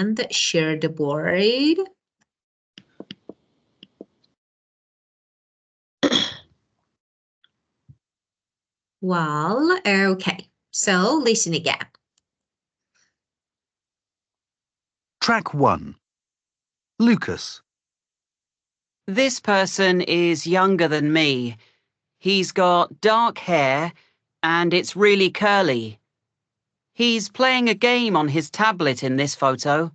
and share the board. Well, okay, so listen again. Track 1. Lucas. This person is younger than me. He's got dark hair and it's really curly. He's playing a game on his tablet in this photo.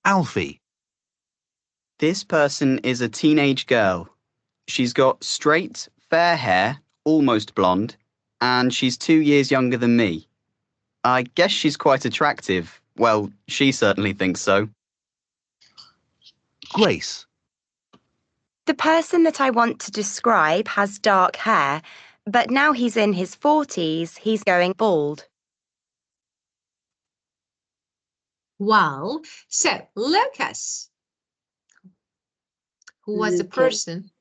Alfie. This person is a teenage girl. She's got straight, fair hair, almost blonde, and she's 2 years younger than me. I guess she's quite attractive. Well, she certainly thinks so. Grace. The person that I want to describe has dark hair, but now he's in his 40s, he's going bald. Well, so Lucas. Who was the person?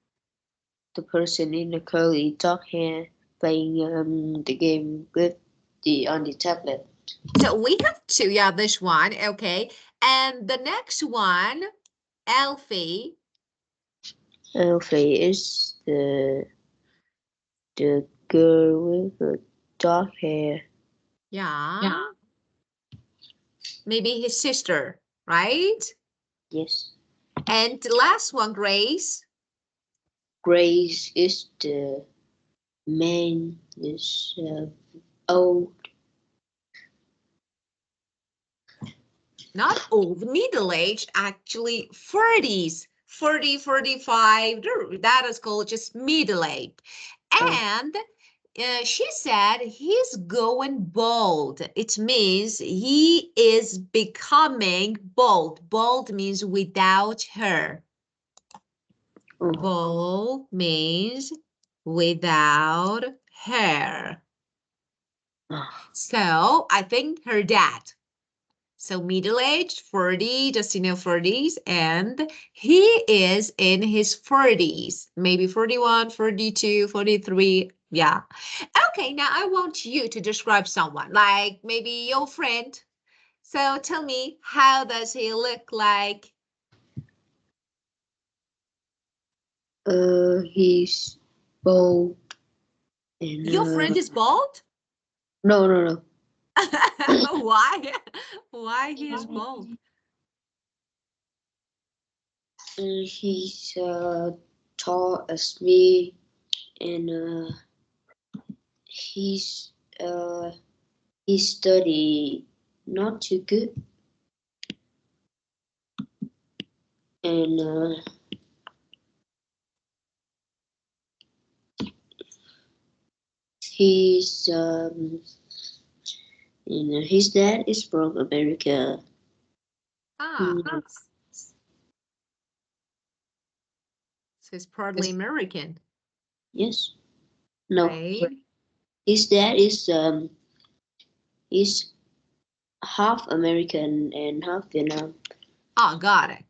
The person in the curly dark hair playing the game with on the tablet. So we have two, yeah, this one, okay. And the next one, Alfie. Alfie is the girl with the dark hair. Yeah. Maybe his sister, right? Yes. And the last one, Grace. Grace is the man is old. Not old, middle-aged, actually 40s, 40, 45, that is called just middle-aged. And she said he's going bald. It means he is becoming bald. Bald means without hair. Bald means without hair. So I think her dad. So middle-aged, 40, just 40s, and he is in his 40s, maybe 41, 42, 43, yeah. Okay, now I want you to describe someone, like maybe your friend. So tell me, how does he look like? He's bald. And, Your friend is bald? No. Why? Why he is bald? He's tall as me, and he study not too good, and he's his dad is from America. So he's partly American. Yes. No. Right. His dad is he's half American and half Vietnam. Oh, got it.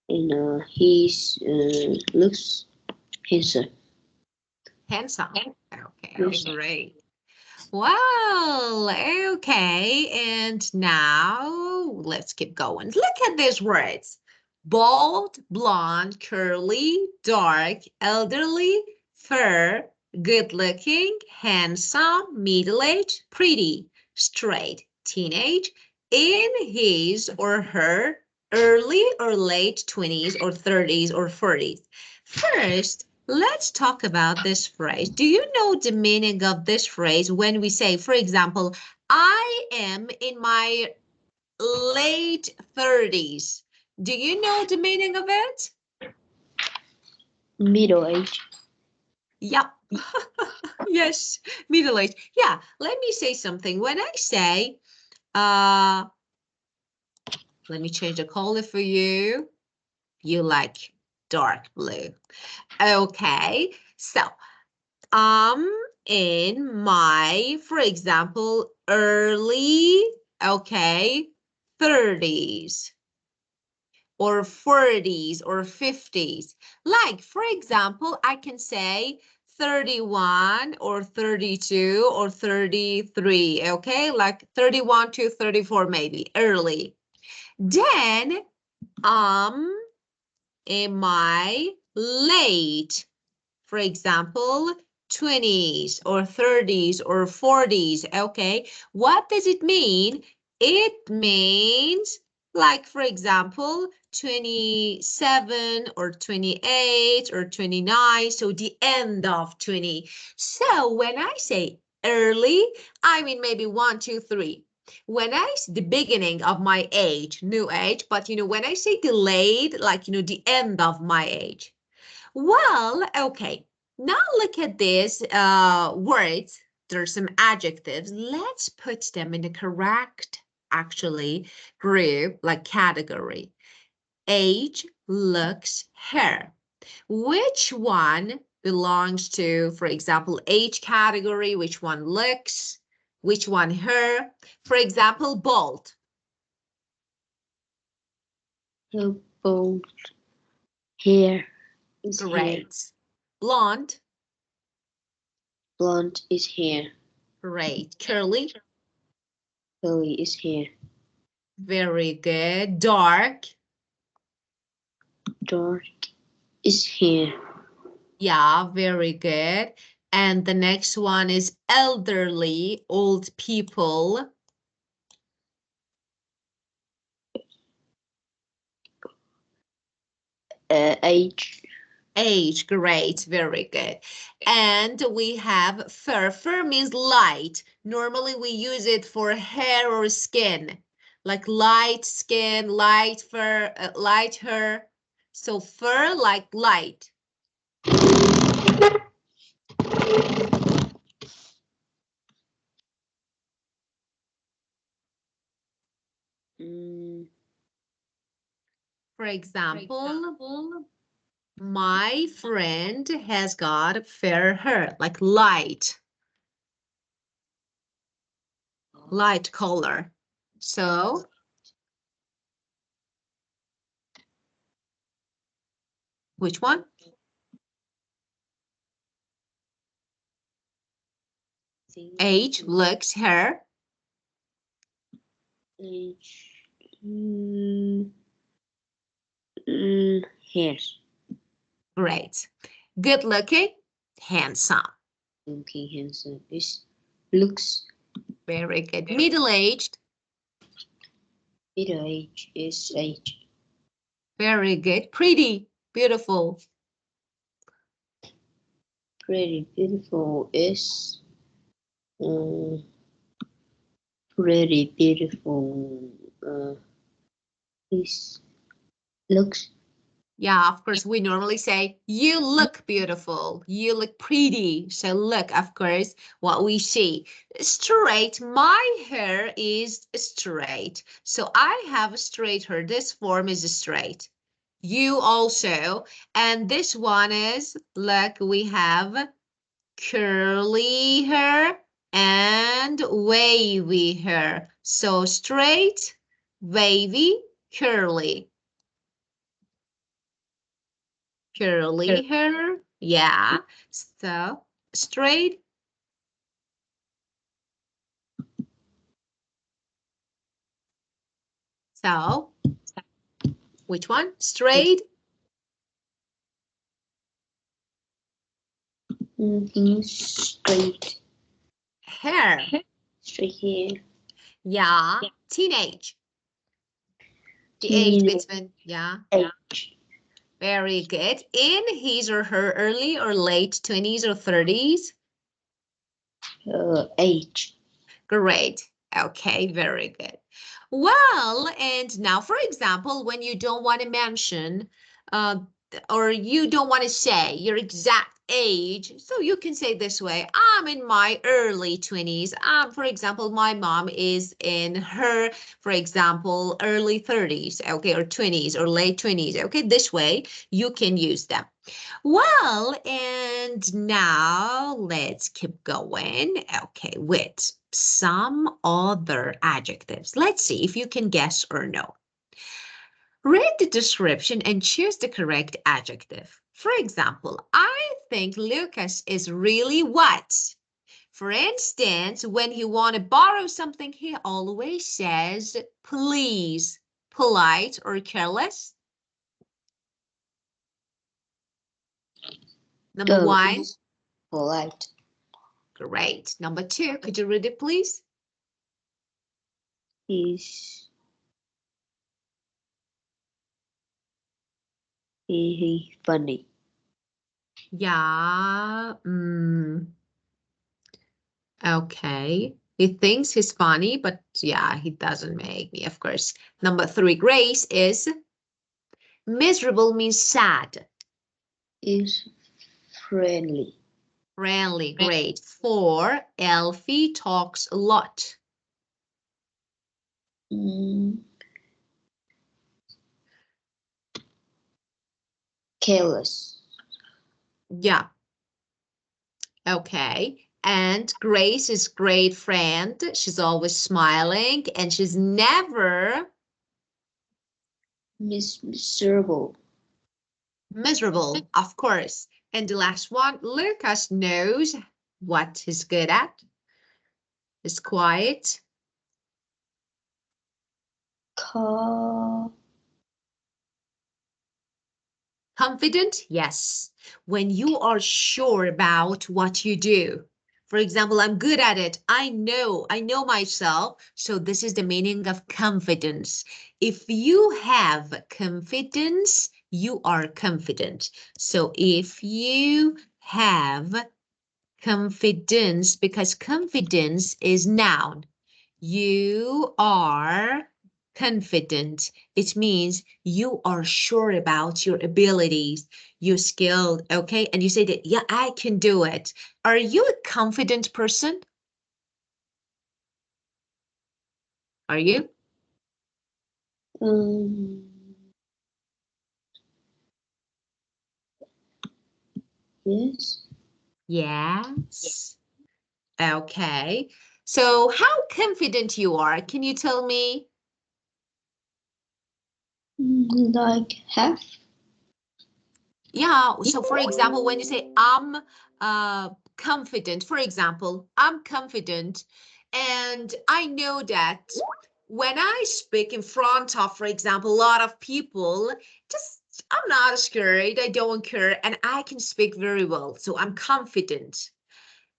And he's looks handsome. Okay, Yes. great. Well, okay, and now let's keep going. Look at these words. Bald, blonde, curly, dark, elderly, fair, good-looking, handsome, middle-aged, pretty, straight, teenage, in his or her early or late 20s or 30s or 40s. First, let's talk about this phrase. Do you know the meaning of this phrase when we say, for example, I am in my late 30s? Do you know the meaning of it? Middle age. Yep. Yes, middle age. Yeah, let me say something. When I say, let me change the color for you. You like dark blue. Okay, so in my, for example, early, okay, 30s or 40s or 50s. Like, for example, I can say 31 or 32 or 33, okay? Like 31 to 34 maybe, early. Then, am I late? For example, 20s or 30s or 40s, okay? What does it mean? It means, like, for example, 27 or 28 or 29, so the end of 20. So when I say early, I mean maybe 1, 2, 3. When I the beginning of my age, new age, but when I say delayed, like the end of my age. Well, okay. Now look at these words. There's some adjectives. Let's put them in the correct, actually, group, like category. Age, looks, hair. Which one belongs to, for example, age category? Which one looks? Which one hair? For example, bald. Bald hair is hair. Great. Blonde. Blonde is hair. Great. Curly. Curly is hair. Very good. Dark. Dark is hair. Yeah, very good. And the next one is elderly, old people. Age. Age, great, very good. And we have fur. Fur means light. Normally we use it for hair or skin, like light skin, light fur, light hair. So fur, like light. For example, my friend has got fair hair, like light color. So, which one? Age, looks, hair. Age. Hair. Great. Good looking, handsome. Looking handsome is looks. Very good. Middle-aged. Middle age is age. Very good. Pretty, beautiful. Pretty beautiful is pretty beautiful is looks. Yeah, of course, we normally say, you look beautiful, you look pretty. So look, of course, what we see. Straight, my hair is straight. So I have straight hair. This form is straight. You also. And this one is, look, we have curly hair and wavy hair. So straight, wavy, curly. Curly hair, yeah. So straight. So which one? Straight. Straight. Hair. Straight hair. Yeah. Teenage. The age between, yeah. Age. Very good. In his or her early or late 20s or 30s? Age. Great. Okay, very good. Well, and now, for example, when you don't want to mention or you don't want to say your exact age, so you can say this way, I'm in my early 20s. For example, my mom is in her, for example, early 30s, okay, or 20s or late 20s, okay, this way you can use them. Well, and now let's keep going, okay, with some other adjectives. Let's see if you can guess or no. Read the description and choose the correct adjective. For example, I think Lucas is really what? For instance, when he want to borrow something, he always says, please. Polite or careless? Number one. Polite. Great. Number two, could you read it, please? He's funny. Yeah. Okay. He thinks he's funny, but yeah, he doesn't make me, of course. Number three, Grace is miserable means sad. Is friendly. Friendly, great. Four, Elfie talks a lot. Careless. Yeah. Okay. And Grace is great friend. She's always smiling and she's never Miserable. miserable, of course. And the last one, Lucas knows what he's good at. He's quiet. Confident? Yes. When you are sure about what you do. For example, I'm good at it. I know myself. So this is the meaning of confidence. If you have confidence, you are confident. So if you have confidence, because confidence is noun, you are confident. It means you are sure about your abilities, you're skilled, okay? And you say that, yeah, I can do it. Are you a confident person? Are you? Yes. Yes. Okay. So how confident you are? Can you tell me? Like half. Yeah, so for example, when you say I'm confident, for example, I'm confident and I know that when I speak in front of, for example, a lot of people, just I'm not scared, I don't care, and I can speak very well, so I'm confident.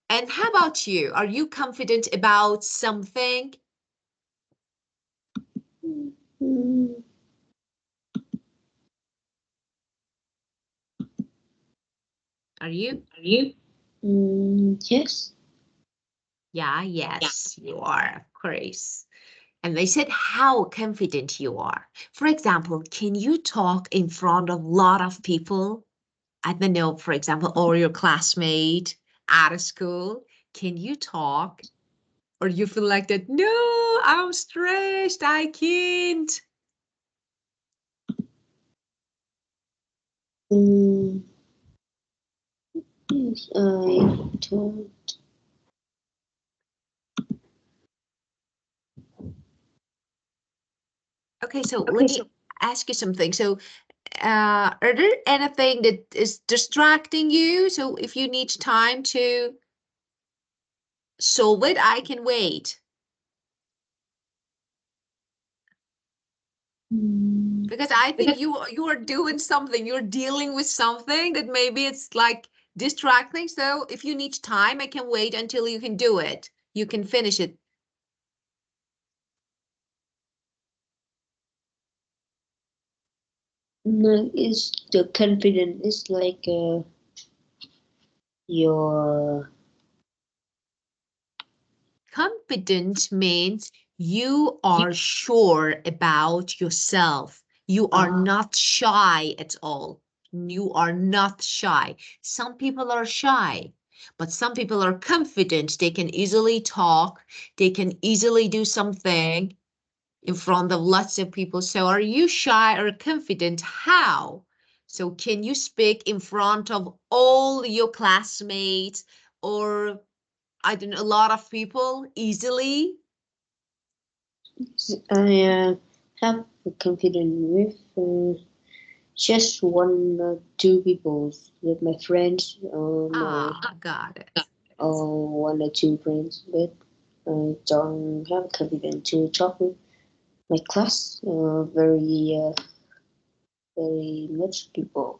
And how about you? Are you confident about something? Mm, Are you? yes. Yeah, yes, you are, of course. And they said how confident you are. For example, can you talk in front of a lot of people? I don't know, for example, or your classmate at school. Can you talk? Or you feel like that, no, I'm stressed, I can't. Yes, I don't. Okay, so let me ask you something. So are there anything that is distracting you? So if you need time to solve it, I can wait. Because I think you are doing something, you're dealing with something that maybe it's like distracting. So if you need time, I can wait until you can do it. You can finish it. No, is the confidence is like your Confident means you are sure about yourself. You are not shy at all. You are not shy. Some people are shy, but some people are confident. They can easily talk. They can easily do something in front of lots of people. So are you shy or confident? How? So can you speak in front of all your classmates or I don't know, a lot of people easily? I have confidence with Just one or two people with my friends or my Got it. one or two friends, but I don't have confidence to talk with my class. Very much people.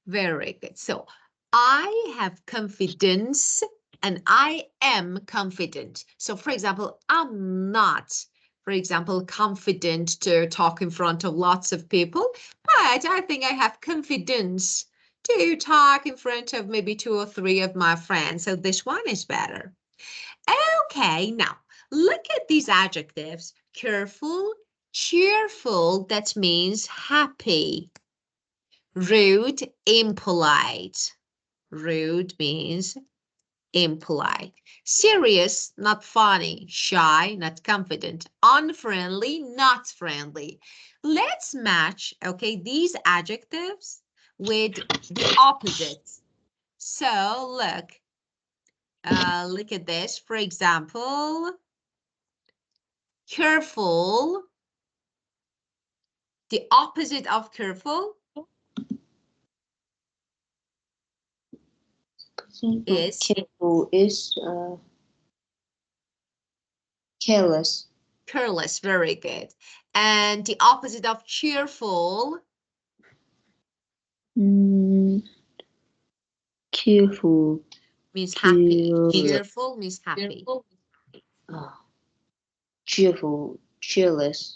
Very good. So I have confidence and I am confident. So for example, I'm not, for example, confident to talk in front of lots of people, but I think I have confidence to talk in front of maybe 2 or 3 of my friends. So this one is better. Okay, now look at these adjectives. Careful, cheerful, that means happy. Rude, impolite. Rude means impolite. Serious, not funny. Shy, not confident. Unfriendly, not friendly. Let's match, okay, these adjectives with the opposites. So look at this. For example, careful. The opposite of careful is Careful is careless. careless. Very good. And the opposite of cheerful Careful. means happy. Cheerful. Cheerful means happy. Cheerful. Cheerless.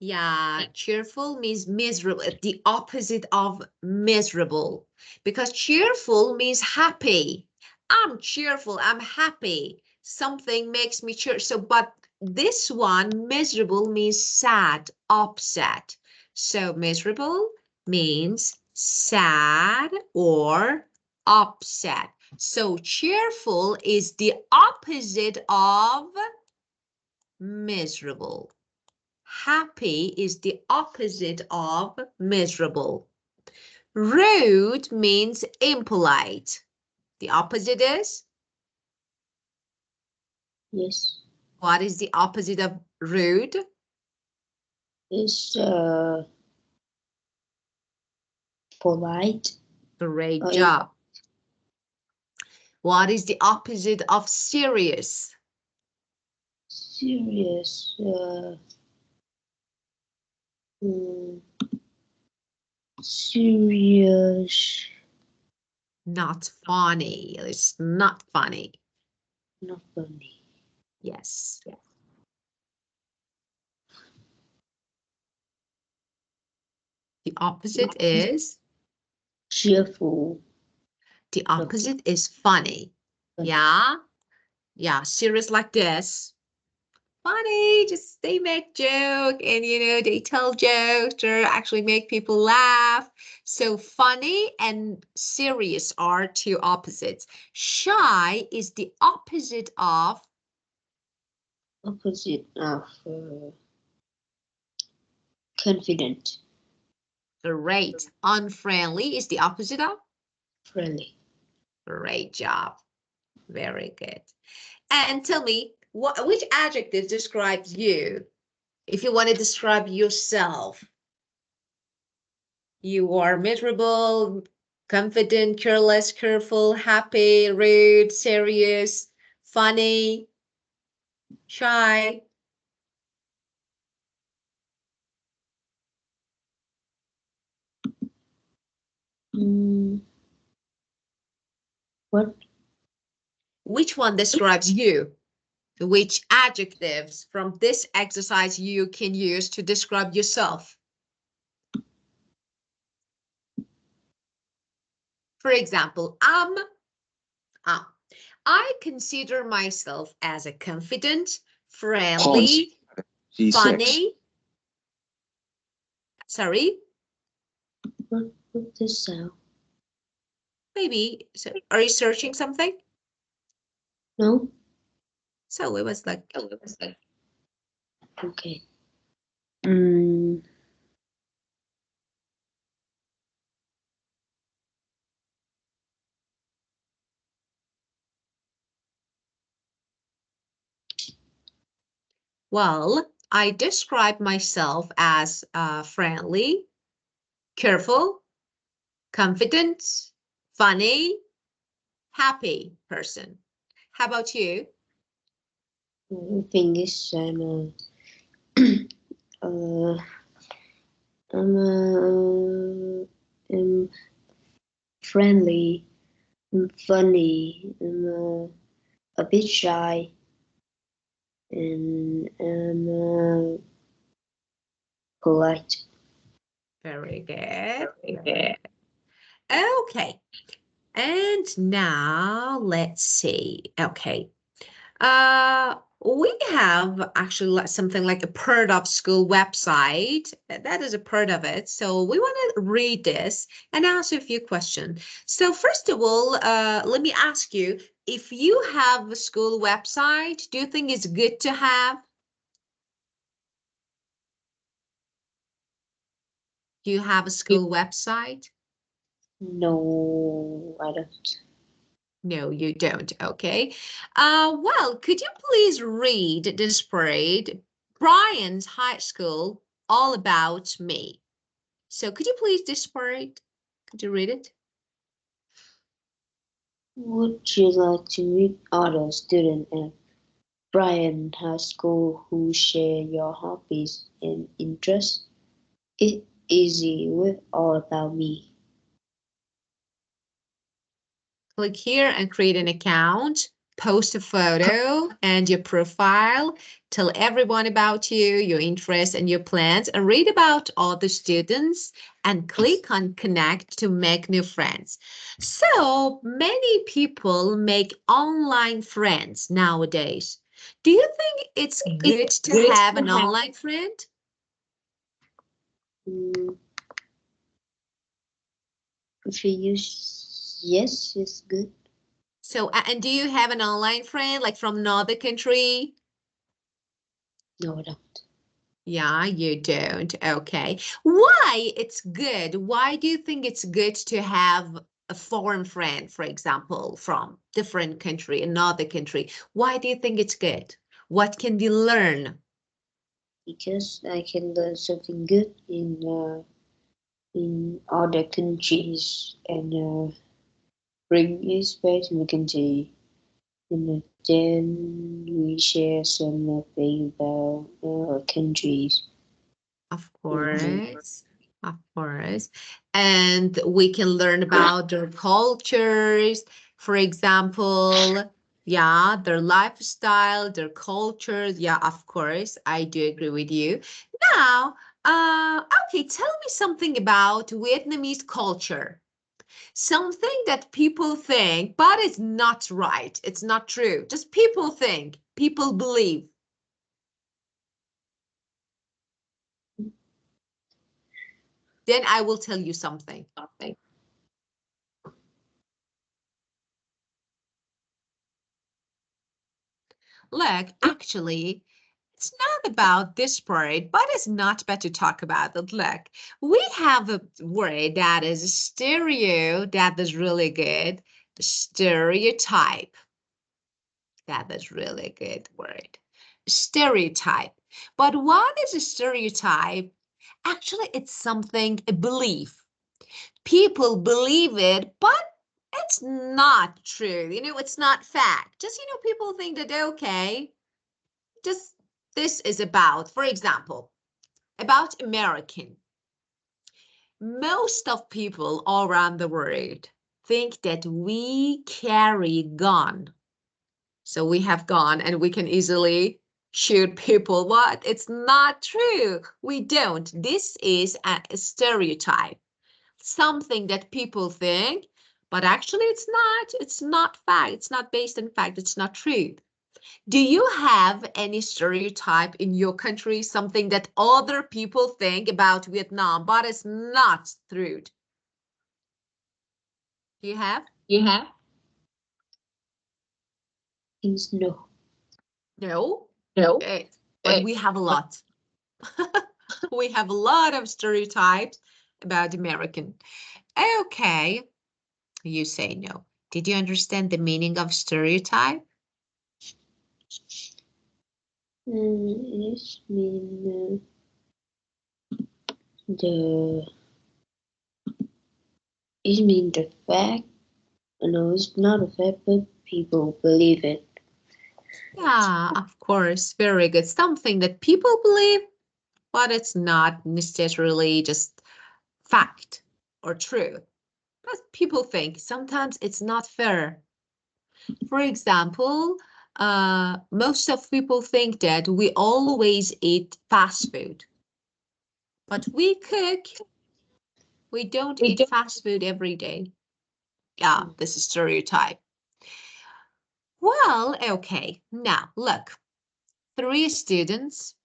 Yeah, cheerful means miserable, the opposite of miserable. Because cheerful means happy. I'm cheerful, I'm happy. Something makes me cheer. So, but this one, miserable means sad, upset. So miserable means sad or upset. So cheerful is the opposite of miserable. Happy is the opposite of miserable. Rude means impolite. The opposite is? Yes. What is the opposite of rude? Is polite. Great job. What is the opposite of serious? Serious. Serious. Not funny. It's not funny. Not funny. Yes. The opposite is? Cheerful. The opposite is funny. Yeah. Yeah. Serious like this. Funny, just they make joke and they tell jokes or actually make people laugh. So funny and serious are two opposites. Shy is the opposite of Confident. great. Unfriendly is the opposite of Friendly. great job. Very good. And tell me, which adjective describes you? If you want to describe yourself, you are miserable, confident, careless, careful, happy, rude, serious, funny, shy. What? Which one describes you? Which adjectives from this exercise you can use to describe yourself? For example, I consider myself as a confident, friendly, funny. Sorry? What this sound? Maybe. So, are you searching something? No. So it was like, Okay. well, I describe myself as friendly, careful, confident, funny, happy person. How about you? I think it's uh, I'm friendly, I'm funny, I'm a bit shy, and I'm polite. Very good. Very good. Okay. And now let's see. Okay. We have actually something like a part of school website. That is a part of it. So we want to read this and ask you a few questions. So first of all, let me ask you, if you have a school website, do you think it's good to have? Do you have a school website? No, I don't. No, you don't. Okay. Well, could you please read this parade, Brian's High School, All About Me? So could you please this parade? Could you read it? Would you like to meet other students at Bryan High School who share your hobbies and interests? It's easy with All About Me. Click here and create an account, post a photo and your profile, tell everyone about you, your interests and your plans, and read about all the students and click on connect to make new friends. So many people make online friends nowadays. Do you think it's good to have an online friend? Mm, if you use yes, it's good. So, and do you have an online friend like from another country? No, I don't. Yeah, you don't. Okay. Why it's good? Why do you think it's good to have a foreign friend, for example, from different country, another country? Why do you think it's good? What can we learn? Because I can learn something good in other countries and bring it back to my country. And then we share something about our countries. Of Mhm. course. Of course. And we can learn about their cultures, for example, yeah, their lifestyle, their cultures. Yeah, of course, I do agree with you. Now, okay, tell me something about Vietnamese culture. Something that people think, but it's not right. It's not true. Just people think, people believe. Then I will tell you something. Look, actually, it's not about this word, but it's not bad to talk about it. Look, we have a word that is stereo, that is really good. Stereotype. That is really good word. Stereotype. But what is a stereotype? Actually, it's something, a belief. People believe it, but it's not true. It's not fact. Just, people think that, okay, just this is about, for example, about American. Most of people all around the world think that we carry gun. So we have gun and we can easily shoot people. What? It's not true. We don't. This is a stereotype. Something that people think, but actually it's not. It's not fact. It's not based on fact. It's not true. Do you have any stereotype in your country, something that other people think about Vietnam, but it's not true? Do you have? Things no. No. Okay. But we have a lot. We have a lot of stereotypes about American. Okay. You say no. Did you understand the meaning of stereotype? It mean the It means the fact. No, it's not a fact, but people believe it. Yeah, of course. Very good. Something that people believe, but it's not necessarily just fact or truth. But people think sometimes it's not fair. For example, most of people think that we always eat fast food, but we cook. We don't eat fast food every day. Yeah, this is stereotype. Well, okay. Now, look. 3 students,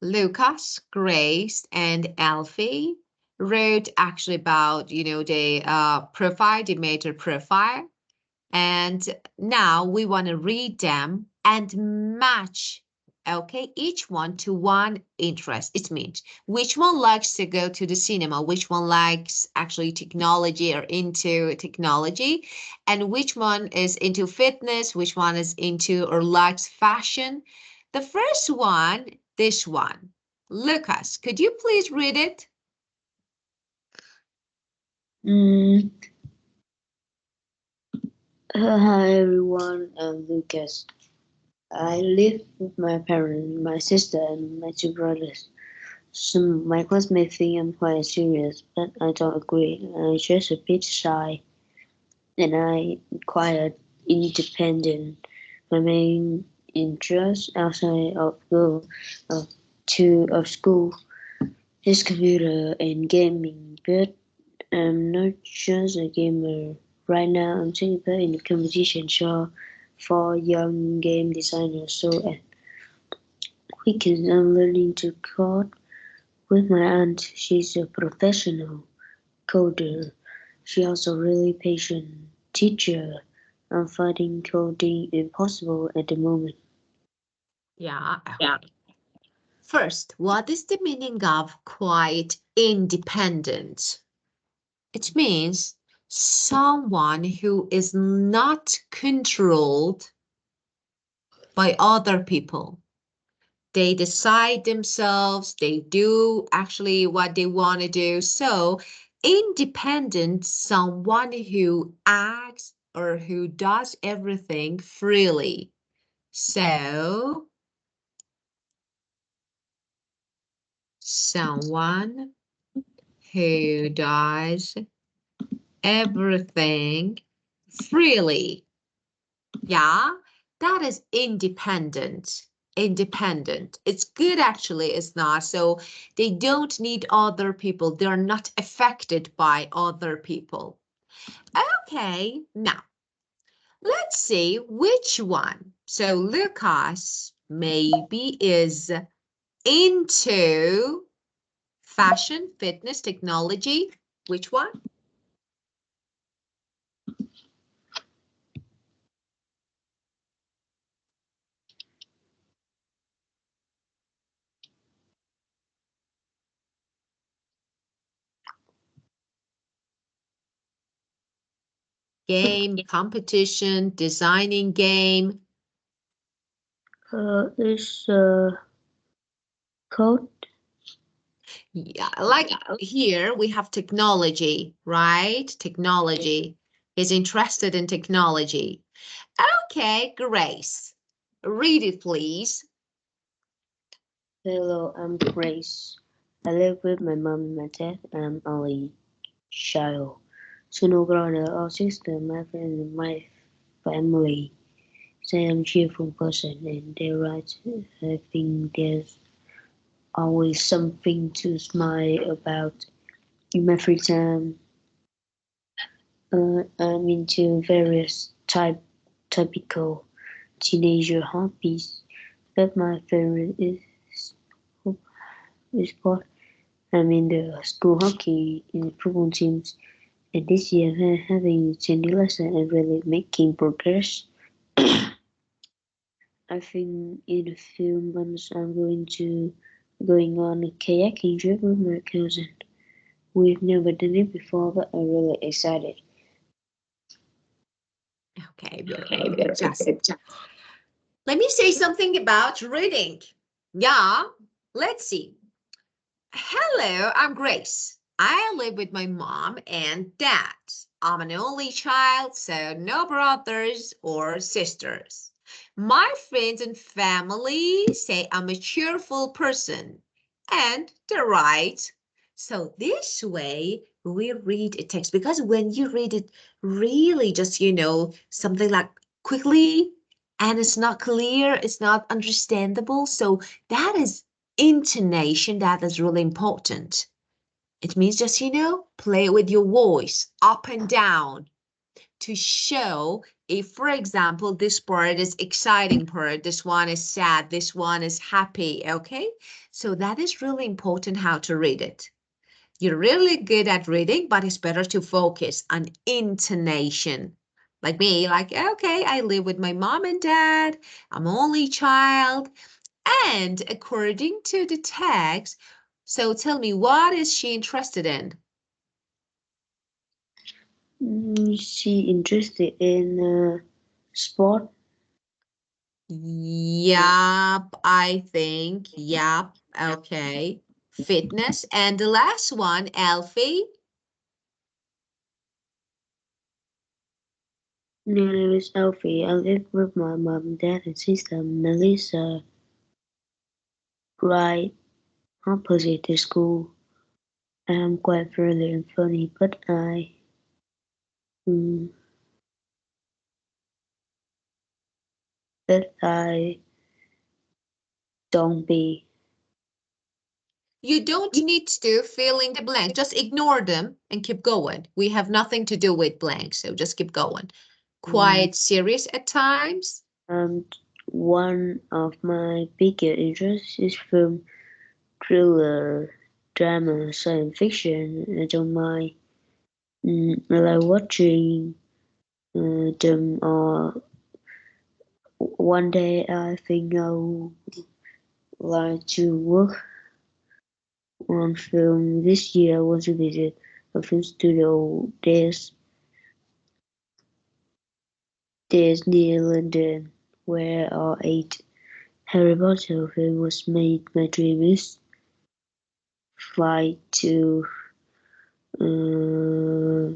Lucas, Grace, and Alfie, wrote actually about, the profile, the meta profile. And now we want to read them and match, okay, each one to one interest. It means which one likes to go to the cinema, which one likes actually technology or into technology, and which one is into fitness, which one is into or likes fashion. The first one, this one. Lucas, could you please read it? Hi everyone, I'm Lucas. I live with my parents, my sister, and my 2 brothers. Some my classmates think I'm quite serious, but I don't agree. I'm just a bit shy, and I'm quite independent. My main interest outside of school is computer and gaming, but I'm not just a gamer. Right now, I'm taking part in a competition show for young game designers. So at weekends, I'm learning to code with my aunt. She's a professional coder. She also really patient teacher. I'm finding coding impossible at the moment. Yeah, okay. First, what is the meaning of quite independent? It means someone who is not controlled by other people. They decide themselves, they do actually what they want to do. So, independent, someone who acts or who does everything freely. So, someone who does everything freely. Yeah, that is independent. Independent. It's good actually, it's not. So they don't need other people. They're not affected by other people. Okay, now let's see which one. So Lucas maybe is into fashion, fitness, technology. Which one? Game, competition, designing game. It's code. Yeah, like here we have technology, right? Technology. Is interested in technology. Okay, Grace. Read it, please. Hello, I'm Grace. I live with my mom and my dad, and I'm only child. So no brother or sister, my friend and my family say I'm cheerful person and they're right. I think there's always something to smile about. In my free time, I'm into various typical teenager hobbies, but my favorite is sport. I'm in the school hockey in the football teams, and this year I'm having 20 lesson and really making progress. I think in a few months I'm going on a kayaking trip with my cousin. We've never done it before, but I'm really excited. Okay, very good. Just let me say something about reading. Yeah, let's see. Hello, I'm Grace. I live with my mom and dad. I'm an only child, so no brothers or sisters. My friends and family say I'm a cheerful person, and they're right. So this way, we read a text because when you read it really just, something like quickly and it's not clear, it's not understandable. So that is intonation that is really important. It means just, play with your voice up and down to show if, for example, this part is exciting part, this one is sad, this one is happy, okay? So that is really important how to read it. You're really good at reading, but it's better to focus on intonation. Like me, like, okay, I live with my mom and dad, I'm only child, and according to the text, so tell me, what is she interested in? She interested in sport. Yup, I think. Yup. Okay. Fitness. And the last one, Alfie. My name is Alfie. I live with my mom, dad, and sister Melissa. Right opposite the school. I am quite friendly and funny, but mm, I don't be. You don't need to fill in the blank. Just ignore them and keep going. We have nothing to do with blanks, so just keep going. Quite serious at times. And one of my biggest interests is film, thriller, drama, science fiction. I don't mind. I like watching them. Or one day I think I would like to work on film. This year I want to visit a film studio. There's near London where our eight Harry Potter film was made. My dream is fly to uh,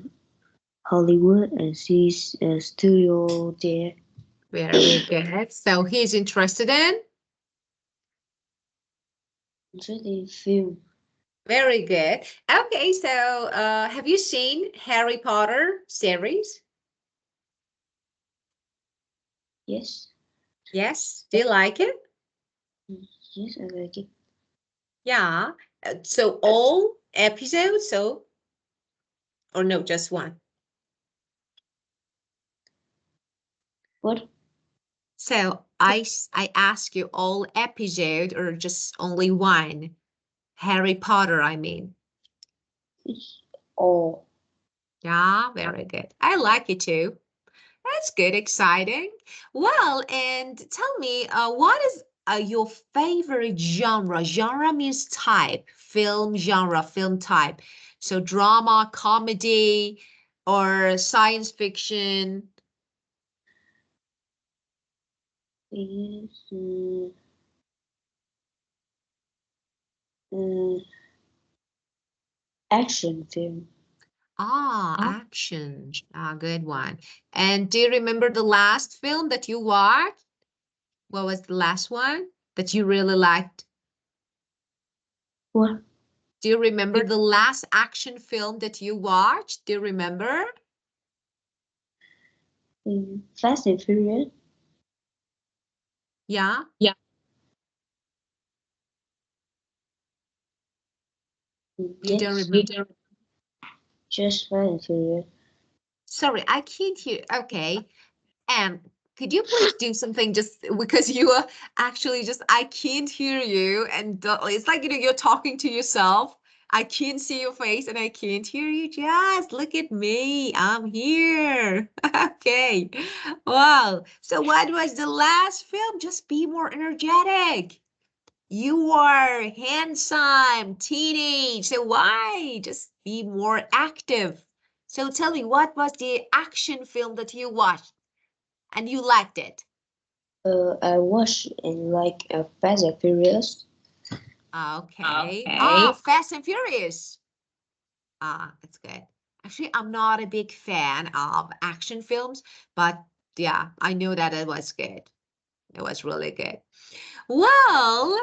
Hollywood and see a studio there. Very good. So he's interested in? Interested in film. Very good. Okay, so have you seen Harry Potter series? Yes. Yes. Do you like it? Yes, I like it. Yeah. So all episodes, or no, just one? What? So I ask you all episode or just only one? Harry Potter, I mean. It's all. Yeah, very good. I like it too. That's good, exciting. Well, and tell me, what is your favorite genre? Genre means type, film genre, film type. So drama, comedy, or science fiction. It's uh, action film. Ah, action. Ah, good one. And do you remember the last film that you watched? What was the last one that you really liked? What? Do you remember the last action film that you watched? Do you remember? Fast and Furious. Yeah. You don't Yes. remember? Just Fast and Furious. Sorry, I can't hear. Okay. Um, could you please do something just because you are actually just, I can't hear you. And it's like, you're talking to yourself. I can't see your face and I can't hear you. Just look at me. I'm here. Okay. Wow. So what was the last film? Just be more energetic. You are handsome, teenage. So why? Just be more active. So tell me, what was the action film that you watched and you liked it? I watched in like Fast and Furious. Okay. Ah, Fast and Furious. That's good. Actually, I'm not a big fan of action films, but yeah, I know that it was good. It was really good. Well,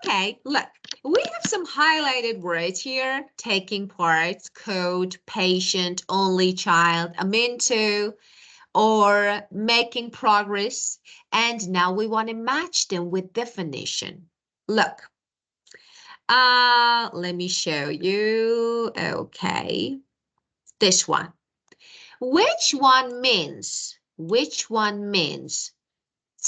okay, look, we have some highlighted words here. Taking part, code, patient, only child, I'm into, or making progress. And now we want to match them with definition. Look, let me show you. Okay, this one. Which one means? Which one means?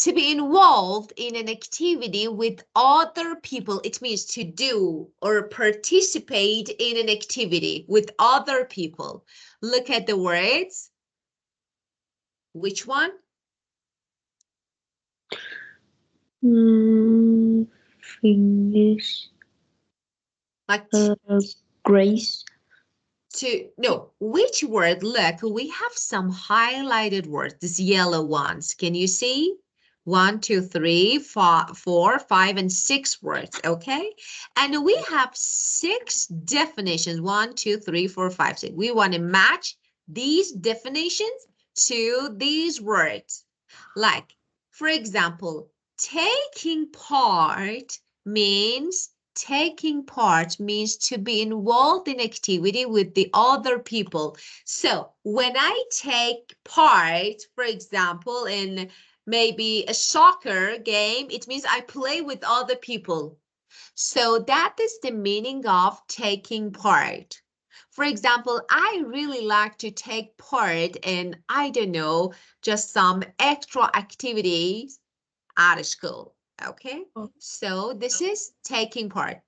To be involved in an activity with other people, it means to do or participate in an activity with other people. Look at the words. Which one? Finish. Like Grace. no, which word? Look, we have some highlighted words, these yellow ones. Can you see? 1, 2, 3, 4, 5, and 6 words, okay? And we have 6 definitions. 1, 2, 3, 4, 5, 6. We want to match these definitions to these words. Like, for example, taking part means to be involved in activity with the other people. So when I take part, for example, in maybe a soccer game, it means I play with other people. So that is the meaning of taking part. For example, I really like to take part in, I don't know, just some extra activities at school. Okay, so this is taking part.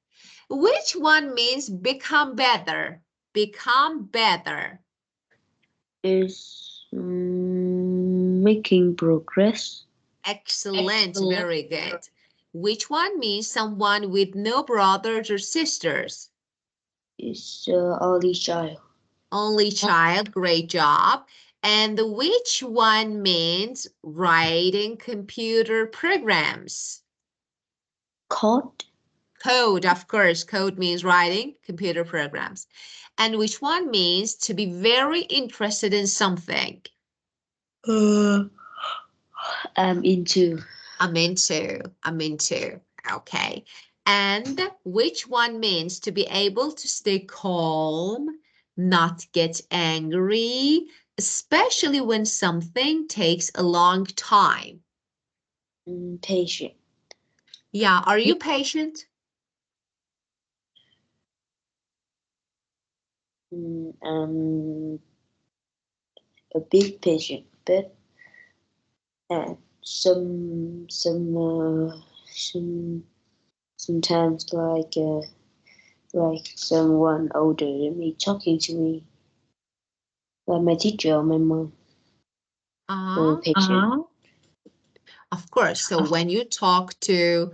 Which one means become better? Become better. Is making progress. Excellent, very good. Which one means someone with no brothers or sisters? Is only child. Only child, great job. And which one means writing computer programs? Caught. Code, of course, code means writing computer programs. And which one means to be very interested in something? I'm into. I'm into. Okay. And which one means to be able to stay calm, not get angry, especially when something takes a long time? Patient. Yeah, are you patient? I'm a big patient, but sometimes like someone older than me talking to me, like my teacher or my mom. Uh-huh. Patient. Of course. So when you talk to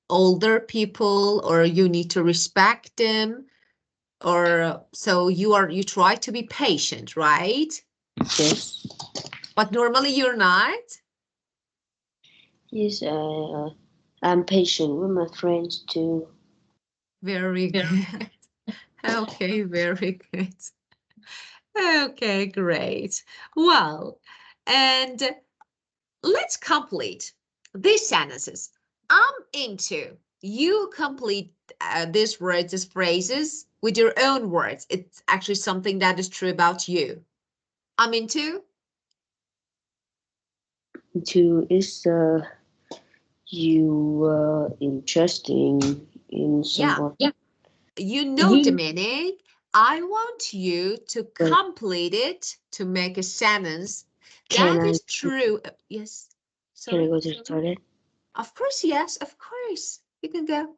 older people or you need to respect them, or so you try to be patient, right? Yes. But normally you're not. Yes, I'm patient with my friends too. Very good. Okay, very good. Okay, great. Well, and let's complete these sentences. I'm into. You complete these words, these phrases with your own words. It's actually something that is true about you. I'm into. Two is you interesting in someone. Yeah. You know the meaning. I want you to complete it to make a sentence Can that I is true. Yes. can I Sorry. go to the toilet? Of course, yes, of course. You can go.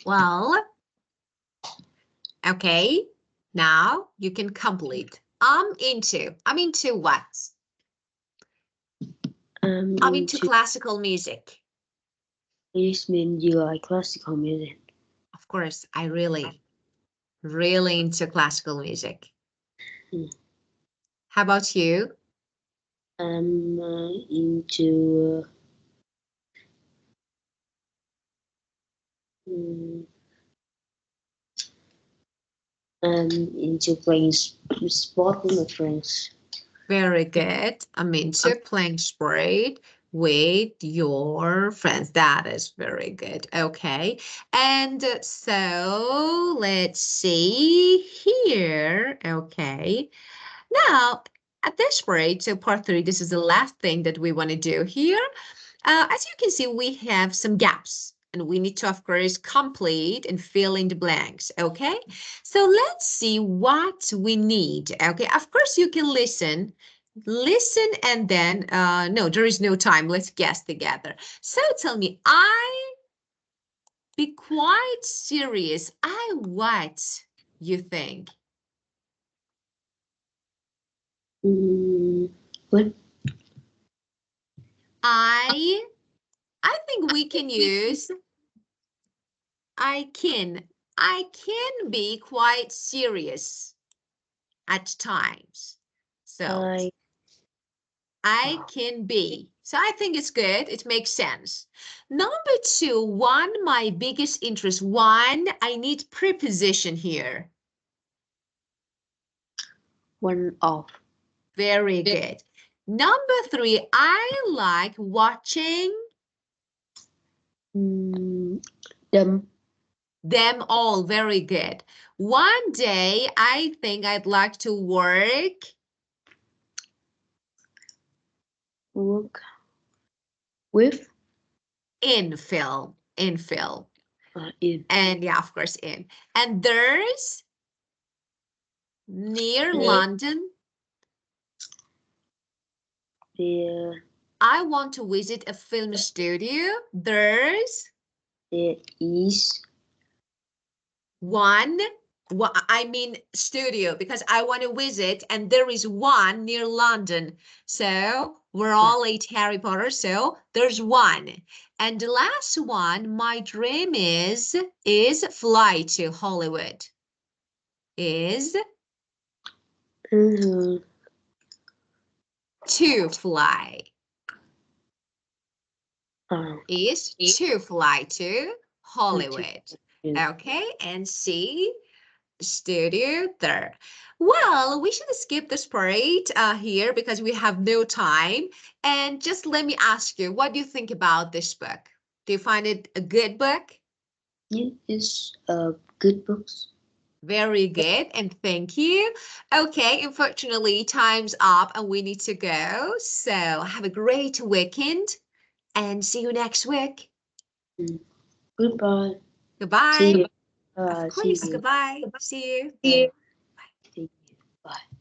Well, okay, now you can complete. I'm into what? I'm into classical music. This means you like classical music. Of course, I really into classical music. How about you? I'm into playing sport with my friends. Very good. I'm into playing sport with your friends. That is very good. Okay. And so let's see here. Okay. Now, at this rate, so part 3, this is the last thing that we want to do here. As you can see, we have some gaps and we need to, of course, complete and fill in the blanks, okay? So let's see what we need, okay? Of course, you can listen and then, no, there is no time. Let's guess together. So tell me, I be quite serious. I what you think? What? I think we can use I can be quite serious at times. So I can be. So I think it's good. It makes sense. Number 2, one, my biggest interest. One, I need preposition here. One off. Very good. Number 3, I like watching them all. Very good. One day, I think I'd like to work with in film. In. And yeah, of course, in. And there's near London. I want to visit a film studio. There is one. Well, I mean studio because I want to visit, and there is one near London. So we're all 8 Harry Potter. So there's one. And the last one, my dream is fly to Hollywood. Is to fly. Is to fly to Hollywood. Okay, and see, studio there. Well, we should skip this part here because we have no time. And just let me ask you, what do you think about this book? Do you find it a good book? It's good books. Very good, and thank you. Okay, unfortunately, time's up and we need to go. So have a great weekend and see you next week. Goodbye. Goodbye. See you. Of See course, you. goodbye. See you. See you. Bye.